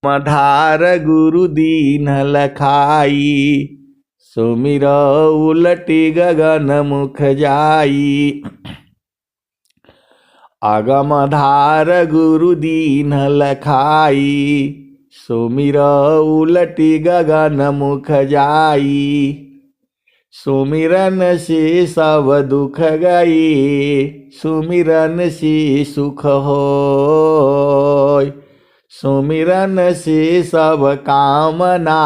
मधार गुरु दीन लखाई, सुमिर उलटी गगन मुख जाई। अगमधार गुरु दीन लखाई, सुमिर उलटी गगन मुख जाई। सुमिरन से सब दुख गई, सुमिरन से सुख होय। सुमिरन से सब कामना,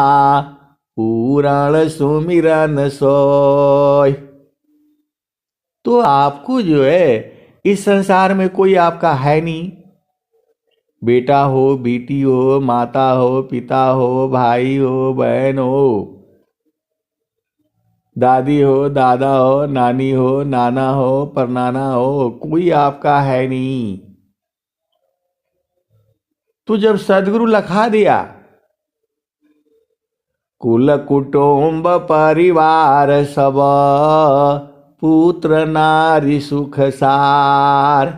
पूरण सुमिरन सोय। तो आपको जो है इस संसार में कोई आपका है नहीं। बेटा हो, बेटी हो, माता हो, पिता हो, भाई हो, बहन हो, दादी हो, दादा हो, नानी हो, नाना हो, परनाना हो, कोई आपका है नहीं। तो जब सदगुरु लखा दिया, कुल कुटुंब परिवार सब, पुत्र नारी सुख सार।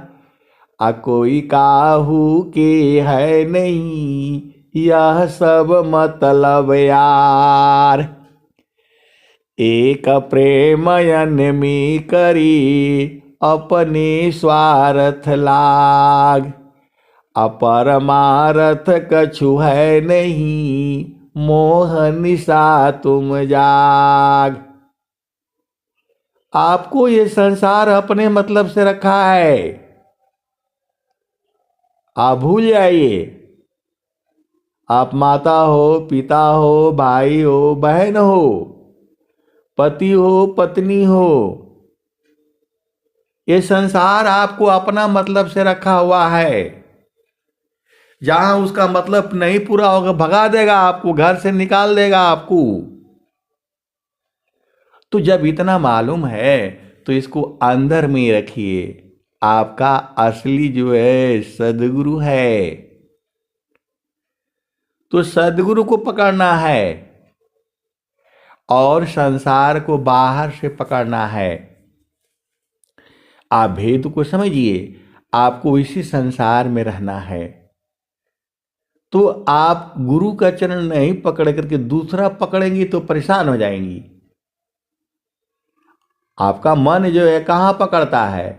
आ कोई काहू के है नहीं, यह सब मतलब यार। एक प्रेमयन में करी, अपने स्वार्थ लाग। अपरमारथ कछु है नहीं, मोह निशा तुम जाग। आपको ये संसार अपने मतलब से रखा है, आप भूल जाइए। आप माता हो, पिता हो, भाई हो, बहन हो, पति हो, पत्नी हो, ये संसार आपको अपना मतलब से रखा हुआ है। जहां उसका मतलब नहीं पूरा होगा, भगा देगा आपको, घर से निकाल देगा आपको। तो जब इतना मालूम है तो इसको अंदर में रखिए। आपका असली जो है सदगुरु है। तो सदगुरु को पकड़ना है और संसार को बाहर से पकड़ना है। आप भेद को समझिए, आपको इसी संसार में रहना है। तो आप गुरु का चरण नहीं पकड़ करके दूसरा पकड़ेंगी तो परेशान हो जाएंगी। आपका मन जो है कहाँ पकड़ता है?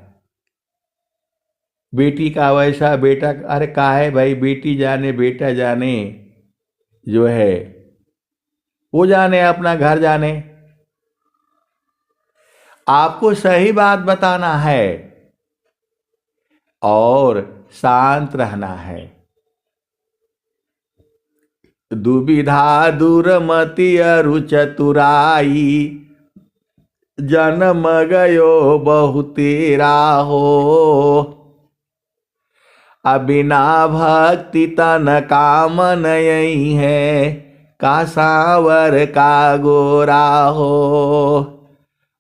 बेटी का वैसा, बेटा अरे का है भाई, बेटी जाने बेटा जाने, जो है वो जाने, अपना घर जाने। आपको सही बात बताना है और शांत रहना है। दुविधा दुर्मति अरु चतुराई, जन्म गयो बहु तेरा हो। अबिना भक्ति तन काम नहीं है, का सांवर का गोरा हो।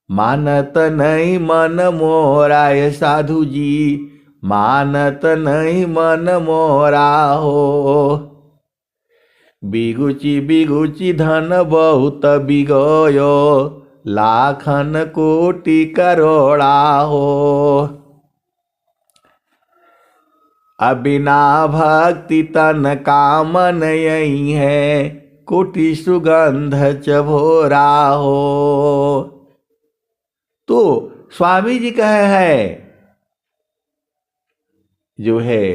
मानत नहीं मन मोरा ये साधु जी, मानत नहीं मन मोरा हो। बिगुची बिगुची धन बहुत बिगयो, लाखन कोटि करोड़ा हो। अबिना भक्ति तन काम नहीं है, कोटि सुगंध चभोरा हो। तो स्वामी जी कहे है जो है,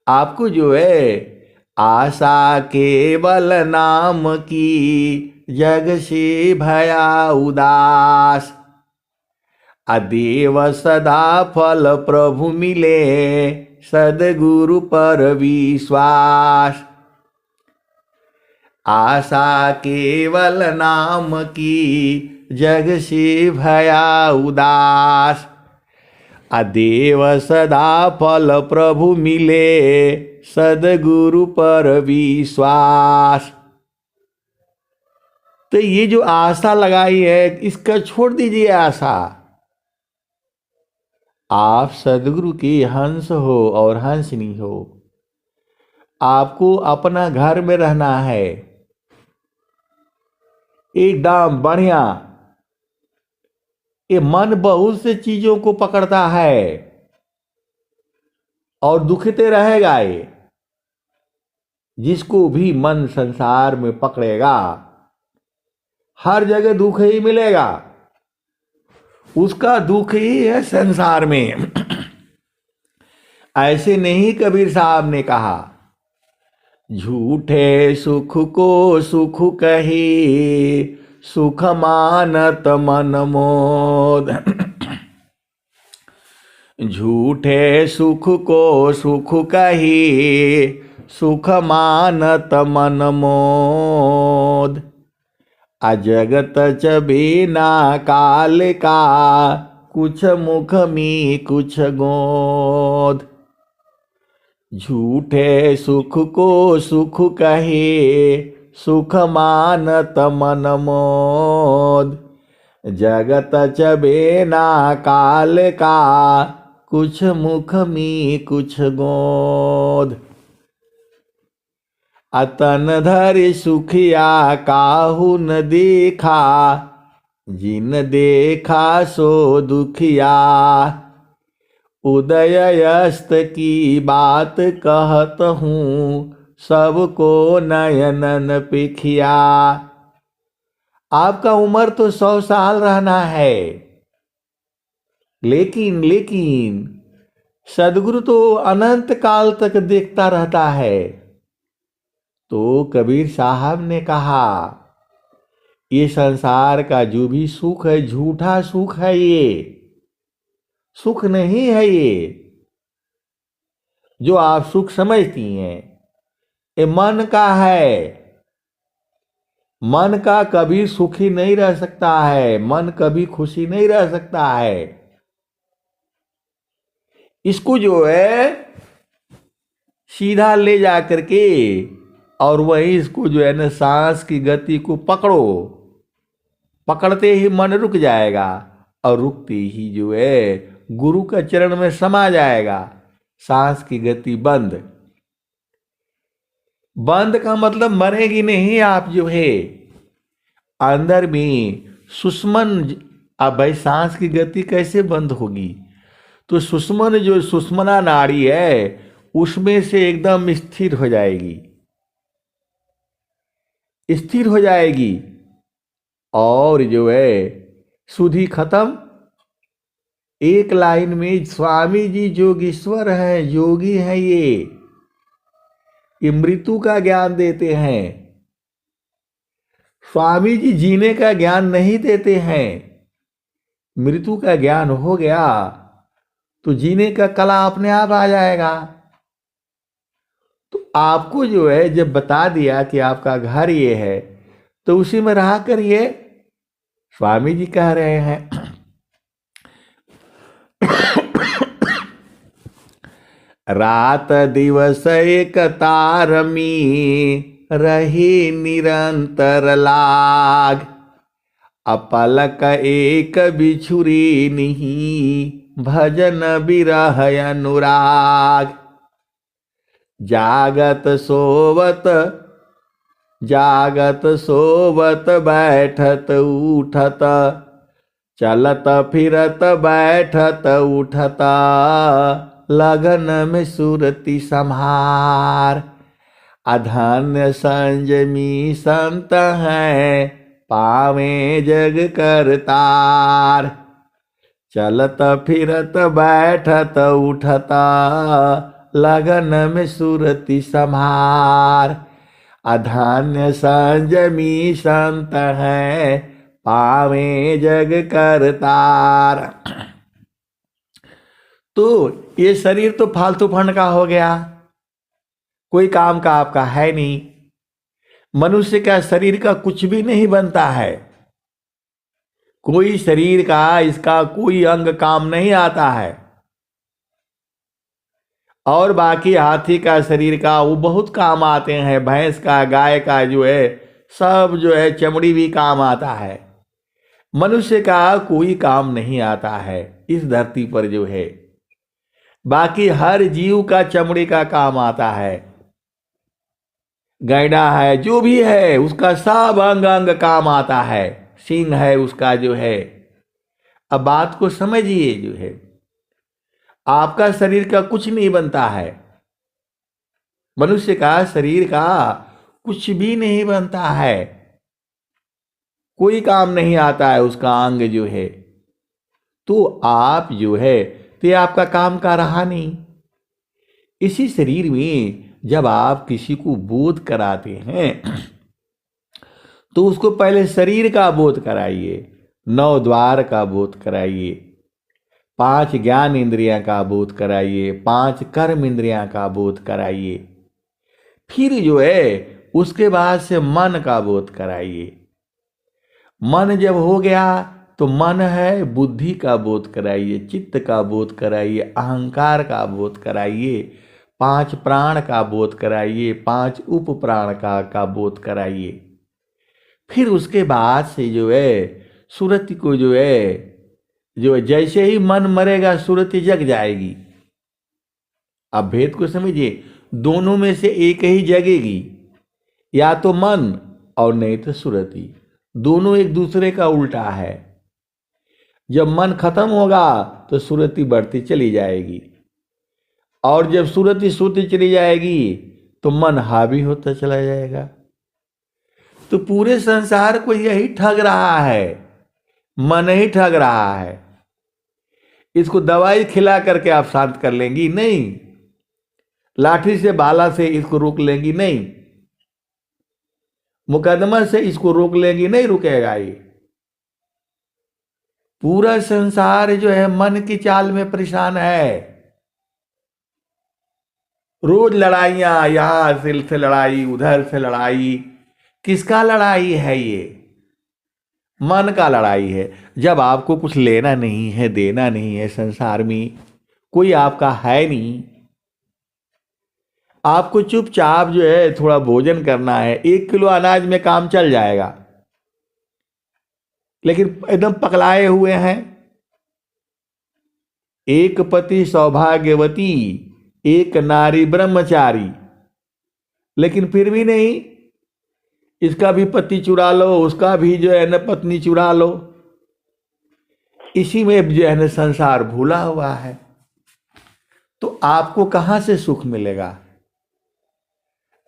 आपको जो है आशा केवल नाम की, जग से भया उदास। अदेव सदा फल प्रभु मिले, सदगुरु पर विश्वास। आशा केवल नाम की, जग से भया उदास। अदेव सदा फल प्रभु मिले, सदगुरु पर विश्वास। तो ये जो आशा लगाई है, इसका छोड़ दीजिए आशा। आप सदगुरु के हंस हो और हंसनी हो। आपको अपना घर में रहना है एकदम बढ़िया। ये मन बहुत से चीजों को पकड़ता है और दुखते रहेगा ये। जिसको भी मन संसार में पकड़ेगा हर जगह दुख ही मिलेगा, उसका दुख ही है संसार में। ऐसे नहीं कबीर साहब ने कहा, झूठे सुख को सुख कही सुख मानत मन मोद। झूठे सुख को सुख कही सुख मानत मन मोद। अजगत च बिना काल का कुछ मुख में कुछ गोद। झूठे सुख को सुख कहे सुख मानत मन मोद। जगत च बिना काल का कुछ मुख में कुछ गोद। अतन धरि सुखिया काहू न देखा जिन देखा सो दुखिया। उदय अस्त की बात कहत हूँ सबको नयनन पिखिया। आपका उम्र तो 100 साल रहना है, लेकिन सदगुरु तो अनंत काल तक देखता रहता है। तो कबीर साहब ने कहा, ये संसार का जो भी सुख है झूठा सुख है, ये सुख नहीं है। ये जो आप सुख समझती हैं ये मन का है। मन का कभी सुखी नहीं रह सकता है, मन कभी खुशी नहीं रह सकता है। इसको जो है सीधा ले जा करके और वही इसको जो है ना सांस की गति को पकड़ो, पकड़ते ही मन रुक जाएगा और रुकते ही जो है गुरु का चरण में समा जाएगा। सांस की गति बंद, बंद का मतलब मरेगी नहीं आप जो है अंदर में सुषमन। अब भाई सांस की गति कैसे बंद होगी? तो सुषमन जो सुषमना नाड़ी है उसमें से एकदम स्थिर हो जाएगी, स्थिर हो जाएगी और जो है सुधि खत्म। एक लाइन में स्वामी जी जोगीश्वर हैं, योगी हैं, ये मृत्यु का ज्ञान देते हैं। स्वामी जी जीने का ज्ञान नहीं देते हैं। मृत्यु का ज्ञान हो गया तो जीने का कला अपने आप आ जाएगा। तो आपको जो है जब बता दिया कि आपका घर ये है तो उसी में रहा करिए। स्वामी जी कह रहे हैं रात दिवस एक तारमी रही निरंतर लाग। अपलक एक बिछुरी नहीं भजन बिरह अनुराग। जागत सोवत बैठत उठत चलत फिरत बैठत उठत लगन में सुरति सम्हार। अधन्य संजमी संत हैं पावे जग करतार। चलत फिरत बैठत उठत लगन में सुरति सम्हार। अधन्य संजमी संत हैं पावे जग करतार। तो ये शरीर तो फालतू फंड का हो गया, कोई काम का आपका है नहीं। मनुष्य का शरीर का कुछ भी नहीं बनता है, कोई शरीर का इसका कोई अंग काम नहीं आता है। और बाकी हाथी का शरीर का वो बहुत काम आते हैं, भैंस का गाय का जो है सब जो है चमड़ी भी काम आता है। मनुष्य का कोई काम नहीं आता है इस धरती पर जो है। बाकी हर जीव का चमड़ी का काम आता है। गैंडा है जो भी है उसका सब अंग अंग काम आता है। सींग है उसका जो है। अब बात को समझिए, जो है आपका शरीर का कुछ नहीं बनता है। मनुष्य का शरीर का कुछ भी नहीं बनता है, कोई काम नहीं आता है उसका अंग जो है। तो आप जो है तो ये आपका काम का रहा नहीं। इसी शरीर में जब आप किसी को बोध कराते हैं तो उसको पहले शरीर का बोध कराइए, 9 द्वार का बोध कराइए, 5 ज्ञान इंद्रियां का बोध कराइए, 5 कर्म इंद्रियां का बोध कराइए। फिर जो है उसके बाद से मन का बोध कराइए। मन जब हो गया तो मन है बुद्धि का बोध कराइए, चित्त का बोध कराइए, अहंकार का बोध कराइए, 5 प्राण का बोध कराइए, 5 उप प्राण का बोध कराइए। फिर उसके बाद से जो है सुरति को जो है जैसे ही मन मरेगा सुरति जग जाएगी। अब भेद को समझिए, दोनों में से एक ही जगेगी, या तो मन और नहीं तो सुरति। दोनों एक दूसरे का उल्टा है। जब मन खत्म होगा तो सुरति बढ़ती चली जाएगी, और जब सुरति सोती चली जाएगी तो मन हावी होता चला जाएगा। तो पूरे संसार को यही ठग रहा है, मन ही ठग रहा है। इसको दवाई खिला करके आप शांत कर लेंगी नहीं, लाठी से भाला से इसको रोक लेंगी नहीं, मुकदमा से इसको रोक लेंगी नहीं, रुकेगा ये। पूरा संसार जो है मन की चाल में परेशान है। रोज लड़ाइयां, यहां से लड़ाई, उधर से लड़ाई। किसका लड़ाई है ये? मन का लड़ाई है। जब आपको कुछ लेना नहीं है, देना नहीं है, संसार में कोई आपका है नहीं, आपको चुपचाप जो है थोड़ा भोजन करना है, 1 किलो अनाज में काम चल जाएगा। लेकिन एकदम पकलाए हुए हैं। एक पति सौभाग्यवती, एक नारी ब्रह्मचारी, लेकिन फिर भी नहीं, इसका भी पति चुरा लो, उसका भी जो है न पत्नी चुरा लो। इसी में जो है न संसार भूला हुआ है। तो आपको कहां से सुख मिलेगा?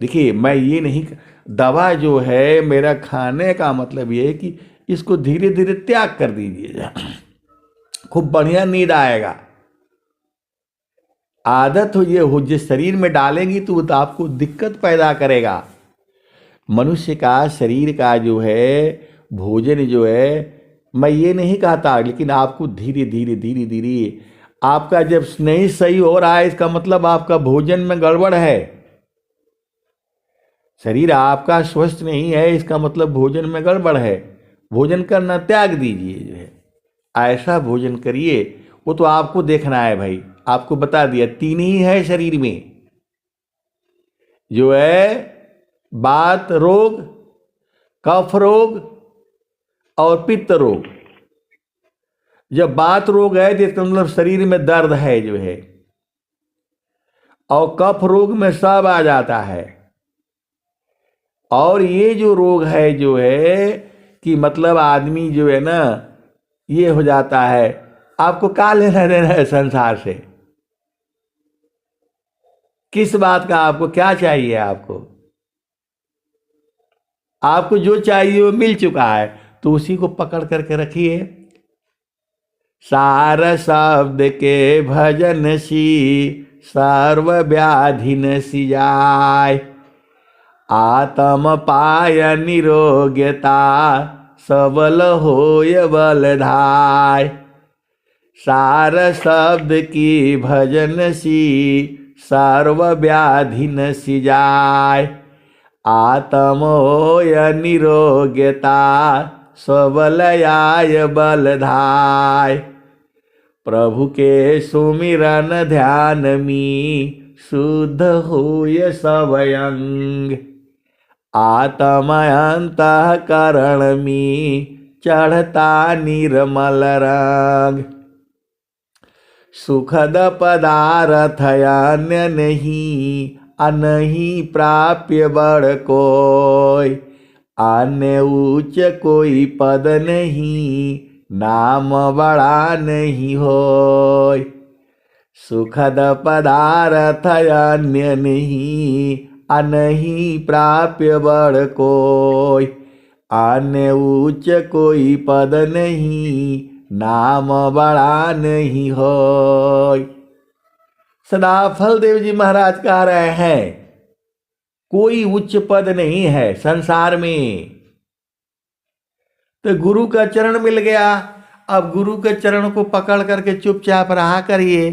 देखिए, मैं ये नहीं, दवा जो है, मेरा खाने का मतलब ये है कि इसको धीरे धीरे त्याग कर दीजिए, खूब बढ़िया नींद आएगा। आदत हो ये हो जिस शरीर में डालेंगी तो वो तो आपको दिक्कत पैदा करेगा। मनुष्य का शरीर का जो है भोजन जो है, मैं ये नहीं कहता, लेकिन आपको धीरे धीरे धीरे धीरे, आपका जब नहीं सही हो रहा है इसका मतलब आपका भोजन में गड़बड़ है। शरीर आपका स्वस्थ नहीं है इसका मतलब भोजन में गड़बड़ है। भोजन करना त्याग दीजिए, जो है ऐसा भोजन करिए। वो तो आपको देखना है भाई, आपको बता दिया 3 ही है शरीर में, जो है वात रोग, कफ रोग और पित्त रोग। जब वात रोग है तो इसका मतलब शरीर में दर्द है जो है, और कफ रोग में सब आ जाता है। और ये जो रोग है जो है कि मतलब आदमी जो है ना ये हो जाता है। आपको क्या लेना देना है संसार से? किस बात का आपको क्या चाहिए? आपको जो चाहिए वो मिल चुका है, तो उसी को पकड़ करके रखिए। सार शब्द के भजन सी सर्व व्याधि न सी जाय, आत्म पाय निरोग्यता सबल होय बलधाय। सार शब्द की भजन सी सर्व व्याधि न सी जाय, आत्मोय निरोग्यता सबलयाय बलधाय। प्रभु के सुमिरन ध्यान में शुद्ध होय सब अंग, आत्म अंतःकरण में चढ़ता निर्मल रंग। सुखद पदार्थ अन्य नहीं, अनहीं प्राप्य बड़ कोय, अन्य उच्च कोई पद नहीं, नाम बड़ा नहीं होय। सुखद पदार्थ अन्य नहीं, अनहीं प्राप्य बड़ कोई। अन्य उच्च कोई पद नहीं, नाम बड़ा नहीं होय। सदा फलदेव जी महाराज कह रहे हैं कोई उच्च पद नहीं है संसार में। तो गुरु का चरण मिल गया, अब गुरु के चरण को पकड़ करके चुपचाप रहा करिए।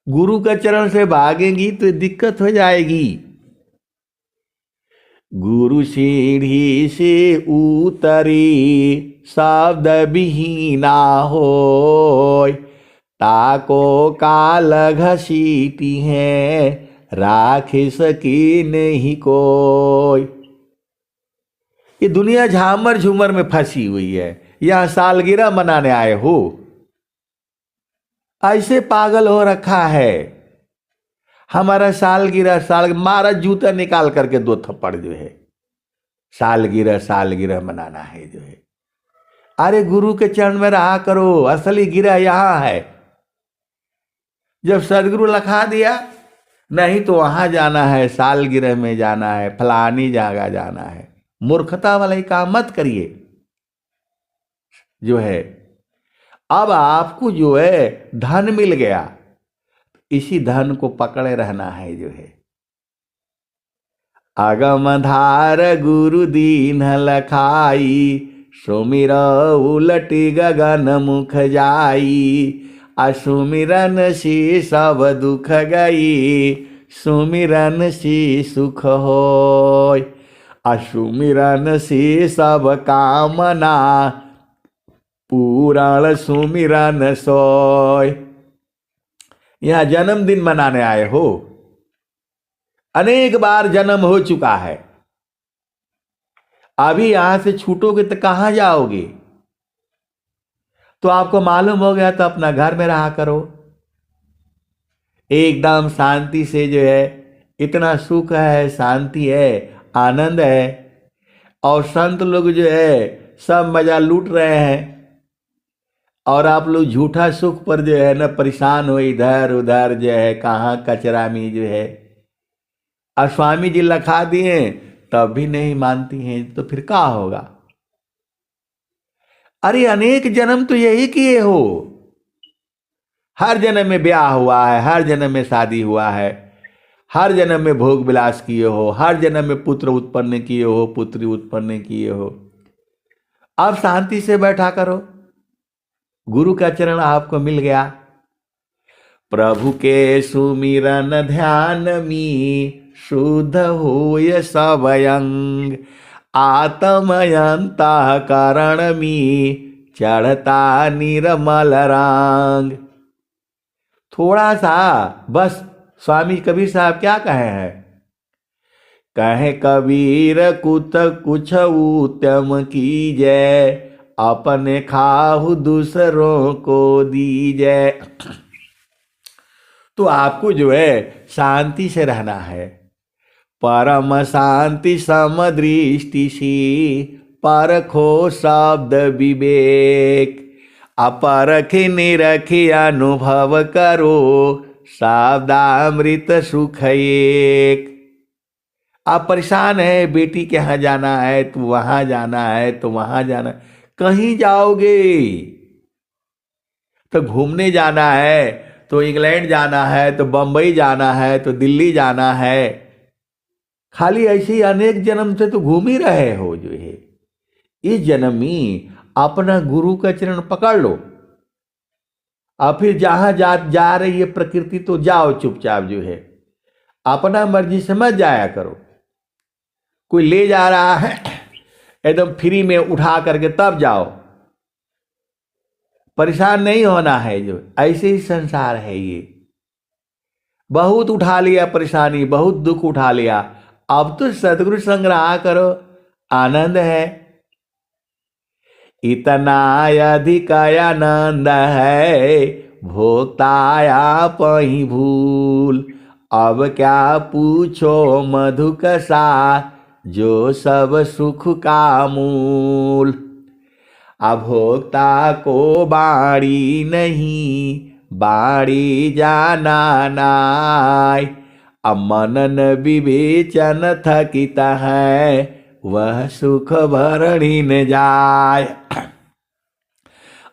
गुरु के चरण से भागेंगी तो दिक्कत हो जाएगी। गुरु सीढ़ी से उतरी शब्द विहीना होय। ताको काल घसीटी है, राख सकी नहीं कोई। ये दुनिया झामर झूमर में फंसी हुई है। यहां सालगिरह मनाने आए हो, ऐसे पागल हो रखा है। हमारा सालगिरह मारा जूता निकाल करके 2 थप्पड़ जो है, सालगिरह मनाना है जो है। अरे गुरु के चरण में रहा करो, असली गिरह यहां है। जब सदगुरु लखा दिया, नहीं तो वहां जाना है, सालगिरह में जाना है, फलानी जगह जाना है। मूर्खता वाले काम मत करिए जो है। अब आपको जो है धन मिल गया, इसी धन को पकड़े रहना है जो है। अगम धार गुरु दीन लखाई, सुमिर उलटी गगन मुख जाई। असुमिरन सी सब दुख गई, सुमिरन सी सुख होय। असुमिरन सी सब कामना, पूरण सुमिरन सोय। यहां जन्मदिन मनाने आए हो, अनेक बार जन्म हो चुका है। अभी यहां से छूटोगे तो कहां जाओगे? तो आपको मालूम हो गया तो अपना घर में रहा करो, एकदम शांति से जो है। इतना सुख है, शांति है, आनंद है। और संत लोग जो है सब मजा लूट रहे हैं, और आप लोग झूठा सुख पर जो है ना परेशान हो, इधर उधर जो है, कहाँ कचरा में जो है। और स्वामी जी लखा दिए तब भी नहीं मानती हैं, तो फिर क्या होगा? अरे अनेक जन्म तो यही किए हो। हर जन्म में ब्याह हुआ है, हर जन्म में शादी हुआ है, हर जन्म में भोग विलास किए हो, हर जन्म में पुत्र उत्पन्न किए हो, पुत्री उत्पन्न किए हो। अब शांति से बैठा करो, गुरु का चरण आपको मिल गया। प्रभु के सुमिरन ध्यान में, शुद्ध होय सब अंग। आत्मयंता करण में, चढ़ता निर्मल रंग। थोड़ा सा बस स्वामी कबीर साहब क्या कहे हैं? कहे कबीर कुत कुछ उत्तम कीजय, अपने खाहु दूसरों को दीजय। तो आपको जो है शांति से रहना है। परम शांति समदृष्टि सी, परखो शब्द विवेक। अपरखि निरखि अनुभव करो, शब्दामृत सुख एक। आप परेशान है, बेटी के यहाँ जाना है तो वहां जाना है, तो वहां जाना, कहीं जाओगे? तो घूमने जाना है तो इंग्लैंड जाना है, तो बंबई जाना है, तो दिल्ली जाना है। खाली ऐसे ही अनेक जन्म से तो घूम ही रहे हो जो है। इस जन्म में अपना गुरु का चरण पकड़ लो, और फिर जहां जा रही है प्रकृति तो जाओ चुपचाप जो है। अपना मर्जी से मत जाया करो। कोई ले जा रहा है एकदम फ्री में उठा करके तब जाओ, परेशान नहीं होना है जो। ऐसे ही संसार है ये। बहुत उठा लिया परेशानी, बहुत दुख उठा लिया, अब तो सदगुरु संग रहा करो, आनंद है। इतना अधिक आनंद है, भोक्ताया पही भूल। अब क्या पूछो मधुकसा, जो सब सुख का मूल। अभोक्ता को बाड़ी नहीं, बाणी जाना नाय। अब मनन विवेचन थकित है, वह सुख भरणी न जाय।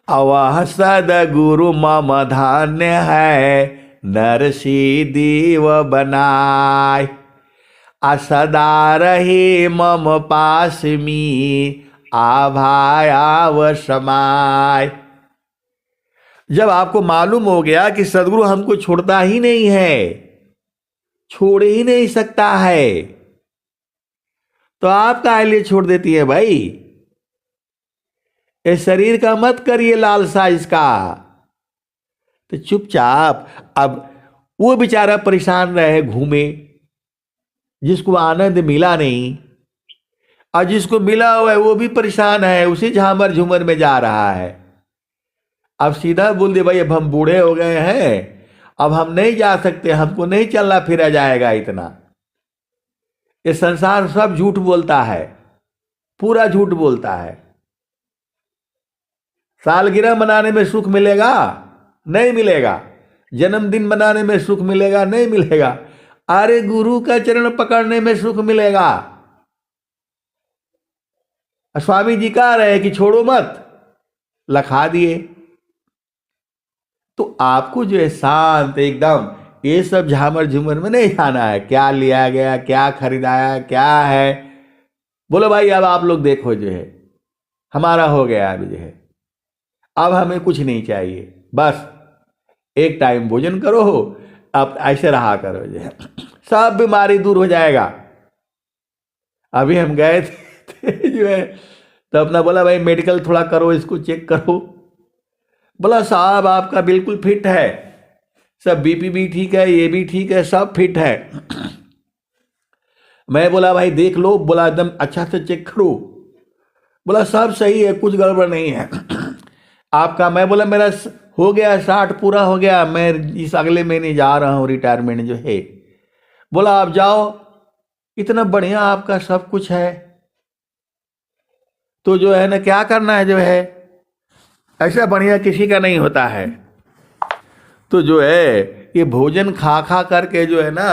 अवह सदगुरु मम धान्य है, नरसी देव बनाय। असदा रहे मम पास में, आभायाव समाय। जब आपको मालूम हो गया कि सदगुरु हमको छोड़ता ही नहीं है, छोड़ ही नहीं सकता है, तो आप काहे लिए छोड़ देती है भाई? इस शरीर का मत करिए लालसा इसका। तो चुपचाप, अब वो बेचारा परेशान रहे, घूमे, जिसको आनंद मिला नहीं, और जिसको मिला हुआ है वो भी परेशान है, उसी झामर झूमर में जा रहा है। अब सीधा बोल दे भाई अब हम बूढ़े हो गए हैं, अब हम नहीं जा सकते, हमको नहीं चलना फिरा जाएगा इतना। ये संसार सब झूठ बोलता है, पूरा झूठ बोलता है। सालगिरह मनाने में सुख मिलेगा? नहीं मिलेगा। जन्मदिन मनाने में सुख मिलेगा? नहीं मिलेगा। अरे गुरु का चरण पकड़ने में सुख मिलेगा। स्वामी जी कह रहे हैं कि छोड़ो मत, लखा दिए। तो आपको जो है शांत एकदम, ये सब झामर झूमर में नहीं जाना है। क्या लिया गया, क्या खरीदाया, क्या है, बोलो भाई अब आप लोग देखो, जो है हमारा हो गया अभी, जो है अब हमें कुछ नहीं चाहिए, बस एक टाइम भोजन करो, अब ऐसे रहा करो, जो है सब बीमारी दूर हो जाएगा। अभी हम गए थे जो है, तो अपना बोला भाई मेडिकल थोड़ा करो, इसको चेक करो। बोला साहब आपका बिल्कुल फिट है, सब बीपी भी ठीक है, ये भी ठीक है, सब फिट है। मैं बोला भाई देख लो, बोला एकदम अच्छा से चेक करो। बोला सब सही है, कुछ गड़बड़ नहीं है आपका। मैं बोला मेरा हो गया 60 पूरा हो गया, मैं इस अगले महीने जा रहा हूँ रिटायरमेंट जो है। बोला आप जाओ, इतना बढ़िया आपका सब कुछ है, तो जो है ना क्या करना है, जो है ऐसा बढ़िया किसी का नहीं होता है। तो जो है ये भोजन खा खा करके जो है ना,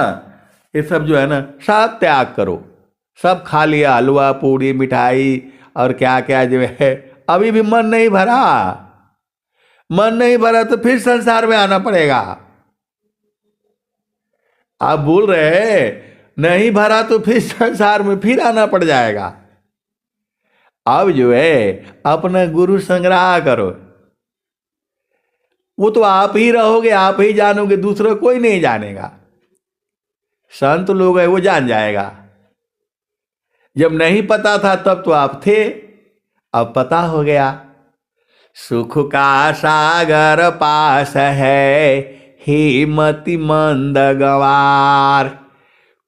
ये सब जो है ना सब त्याग करो। सब खा लिया, हलवा पूड़ी मिठाई और क्या क्या जो है, अभी भी मन नहीं भरा। मन नहीं भरा तो फिर संसार में आना पड़ेगा। आप बोल रहे हैं नहीं भरा तो फिर संसार में फिर आना पड़ जाएगा। अब जो है अपना गुरु संग्रह करो, वो तो आप ही रहोगे, आप ही जानोगे, दूसरा कोई नहीं जानेगा। संत लोग है वो जान जाएगा। जब नहीं पता था तब तो आप थे, अब पता हो गया। सुख का सागर पास है, हे मति मंद गवार।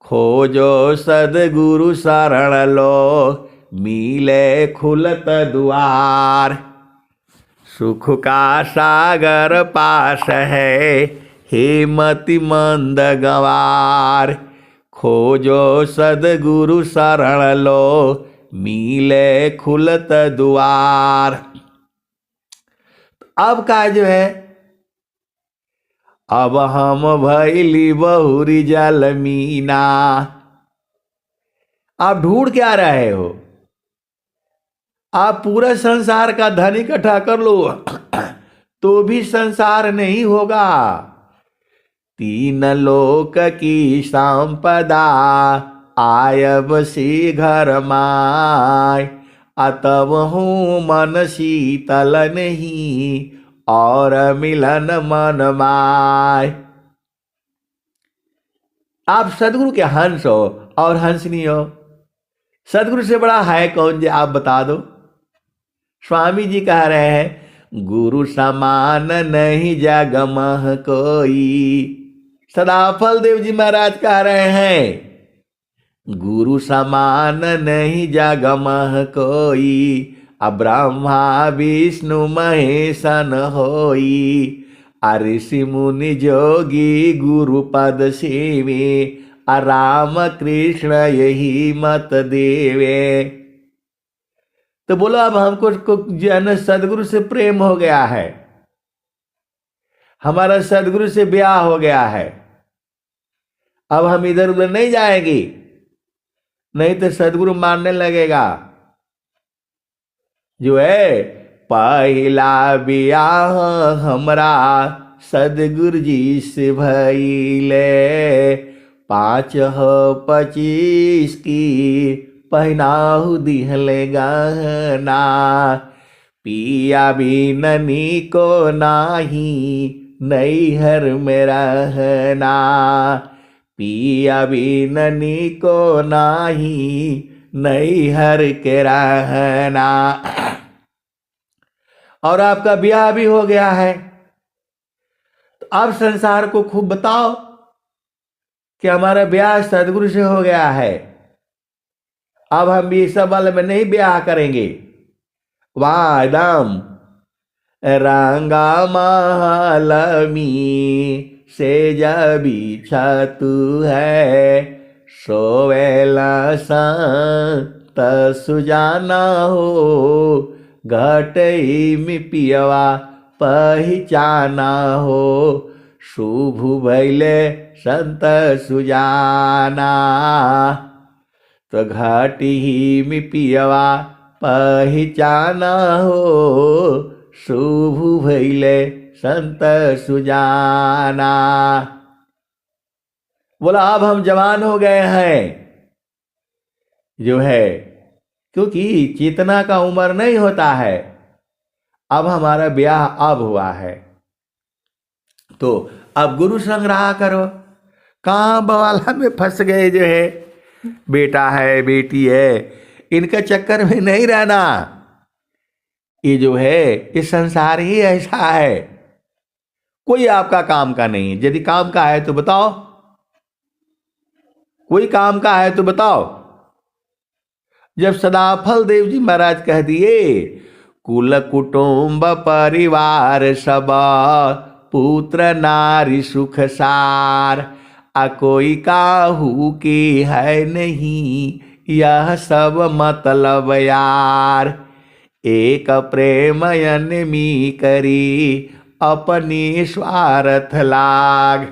खोजो सदगुरु शरण लो, मिले खुलत द्वार। सुख का सागर पास है, हे मति मंद गवार। खोजो सदगुरु शरण लो, मिले खुलत द्वार। अब का जो है, अब हम भैली बहुरी जल मीना। आप ढूंढ क्या रहे हो? आप पूरा संसार का धन इकट्ठा कर लो तो भी संसार नहीं होगा। तीन लोक की संपदा, आयब सी घर माय। अतव हूँ मन शीतल नहीं, और मिलन मन माय। आप सदगुरु के हंस हो और हंसनी हो। सदगुरु से बड़ा है कौन जी, आप बता दो। स्वामी जी कह रहे हैं गुरु समान नहीं जग मह कोई। सदाफल देव जी महाराज कह रहे हैं गुरु समान नहीं जग मह कोई। ब्रह्मा विष्णु महेशन होई। ऋषि मुनि जोगी गुरु पद सेवे। राम कृष्ण यही मत देवे। तो बोलो अब हमको जो है ना सदगुरु से प्रेम हो गया है, हमारा सदगुरु से ब्याह हो गया है, अब हम इधर उधर नहीं जाएंगे, नहीं तो सदगुरु मारने लगेगा। जो है पहला ब्याह हमरा सदगुरु जी से भइले, 5 25 की पहनाहु दिहले गहना, पिया बिननी को नाही नैहर में रहना, पिया बिननी को नाही नैहर के रहना। और आपका ब्याह भी हो गया है, तो अब संसार को खूब बताओ कि हमारा ब्याह सदगुरु से हो गया है, अब हम भी सब वाले में नहीं ब्याह करेंगे। वाह एकदम रंगा महालमी से जब इच्छा तू है, सोवेला संत सुजाना हो, घटई में पियवा पहचाना हो, शुभ भैले संत सुजाना। तो घटी में पियवा पहचाना हो, शुभ भैले संत सुजाना। बोला अब हम जवान हो गए हैं, जो है क्योंकि चेतना का उम्र नहीं होता है, अब हमारा ब्याह अब हुआ है, तो अब गुरु संग रहा करो। कहाँ बवाला में फंस गए, जो है बेटा है बेटी है, इनके चक्कर में नहीं रहना। ये जो है इस संसार ही ऐसा है, कोई आपका काम का नहीं। यदि काम का है तो बताओ, कोई काम का है तो बताओ। जब सदाफल देव जी महाराज कह दिए कुल कुटुंब परिवार सब, पुत्र नारी सुख सार, आ कोई काहू की है नहीं यह सब मतलब यार, एक प्रेम अनमी करी अपनी स्वार्थ लाग,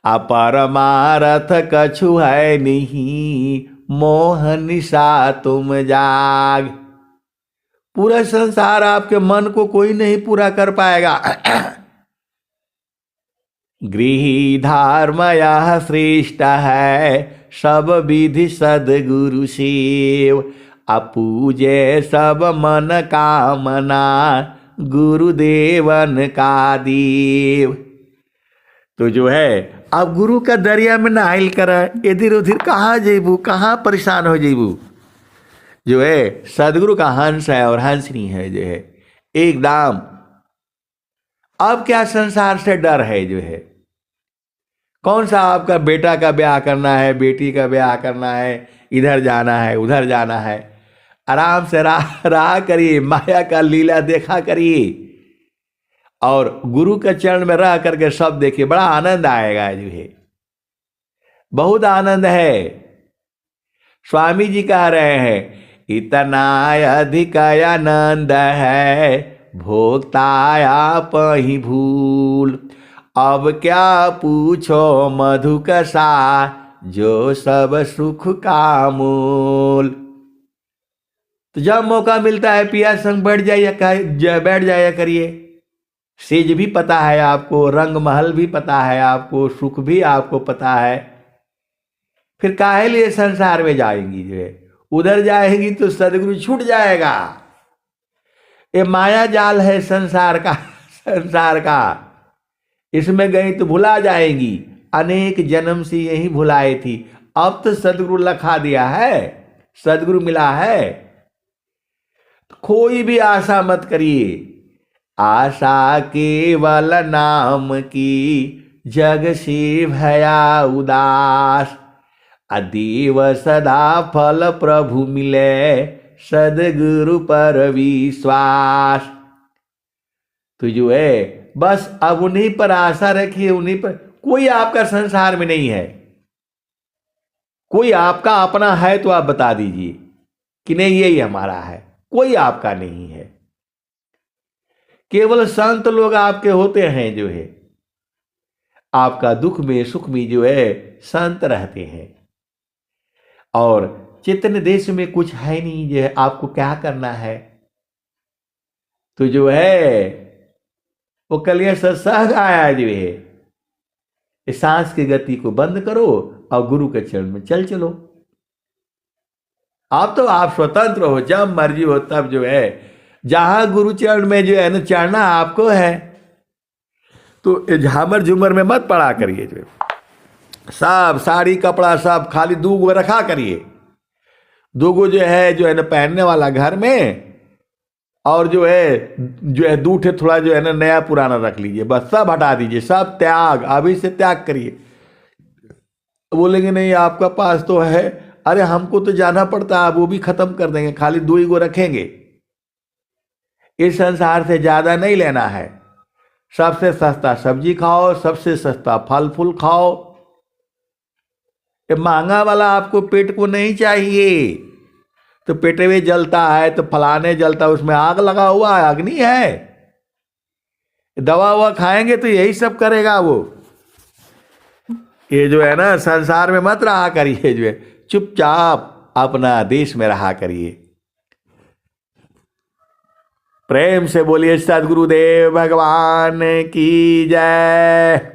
अपरमारथ कछु है नहीं मोह निशा तुम जाग। पूरा संसार आपके मन को कोई नहीं पूरा कर पाएगा। गृही धर्म यह श्रेष्ठ है, सब विधि सदगुरु सेव, अपूजे सब मन कामना गुरुदेवन का देव। तो जो है अब गुरु का दरिया में नहाइल कर, इधर उधर कहाँ जेबू, कहाँ परेशान हो जेबू। जो है सदगुरु का हंस है और हंसनी है, जो है एकदम। अब क्या संसार से डर है, जो है कौन सा आपका बेटा का ब्याह करना है, बेटी का ब्याह करना है, इधर जाना है उधर जाना है, आराम से रहा करिए, माया का लीला देखा करिए, और गुरु के चरण में रह करके सब देखिए, बड़ा आनंद आएगा। जो है बहुत आनंद है। स्वामी जी कह रहे हैं इतना अधिक आनंद है, भोगता आप ही भूल, अब क्या पूछो मधुकसा, जो सब सुख का मूल। तो जब मौका मिलता है पिया संग बैठ जाया करिए। सेज भी पता है आपको, रंग महल भी पता है आपको, सुख भी आपको पता है, फिर काहे लिए संसार में जाएंगी। जो है उधर जाएंगी तो सदगुरु छूट जाएगा। ये माया जाल है संसार का, संसार का, इसमें गई तो भुला जाएंगी। अनेक जन्म से यही भुलाए थी, अब तो सदगुरु लखा दिया है, सदगुरु मिला है। तो कोई भी आशा मत करिए, आशा केवल नाम की, जग से भया उदास, अदेव सदा फल प्रभु मिले, सदगुरु पर विश्वास। तो जो है बस अब उन्हीं पर आशा रखिए, उन्हीं पर। कोई आपका संसार में नहीं है, कोई आपका अपना है तो आप बता दीजिए कि नहीं यही हमारा है। कोई आपका नहीं है, केवल संत लोग आपके होते हैं जो है, आपका दुख में सुख में जो है संत रहते हैं। और चैतन्य देश में कुछ है नहीं, जो है आपको क्या करना है, तो जो है वो कलिया सत्संग आया जो है, इस सांस की गति को बंद करो और गुरु के चरण में चल चलो। आप तो आप स्वतंत्र हो, जब मर्जी हो तब जो है जहां गुरु चरण में जो है ना चढ़ना आपको है, तो झामर झूमर में मत पड़ा करिए। जो सब साड़ी कपड़ा सब खाली 2 गो रखा करिए, 2 गो जो है ना पहनने वाला घर में, और जो है दूठे थोड़ा जो है ना नया पुराना रख लीजिए, बस सब हटा दीजिए, सब त्याग, अभी से त्याग करिए। बोलेंगे नहीं आपका पास तो है, अरे हमको तो जाना पड़ता है, वो भी खत्म कर देंगे, खाली 2 ही गो रखेंगे। इस संसार से ज्यादा नहीं लेना है, सबसे सस्ता सब्जी खाओ, सबसे सस्ता फल फूल खाओ। ये महंगा वाला आपको पेट को नहीं चाहिए, तो पेट में जलता है तो फलाने जलता है, उसमें आग लगा हुआ है, अग्नि है। दवा ववा खाएंगे तो यही सब करेगा वो। ये जो है ना संसार में मत रहा करिए, जो है चुपचाप अपना देश में रहा करिए। प्रेम से बोलिए सद्गुरुदेव भगवान की जय।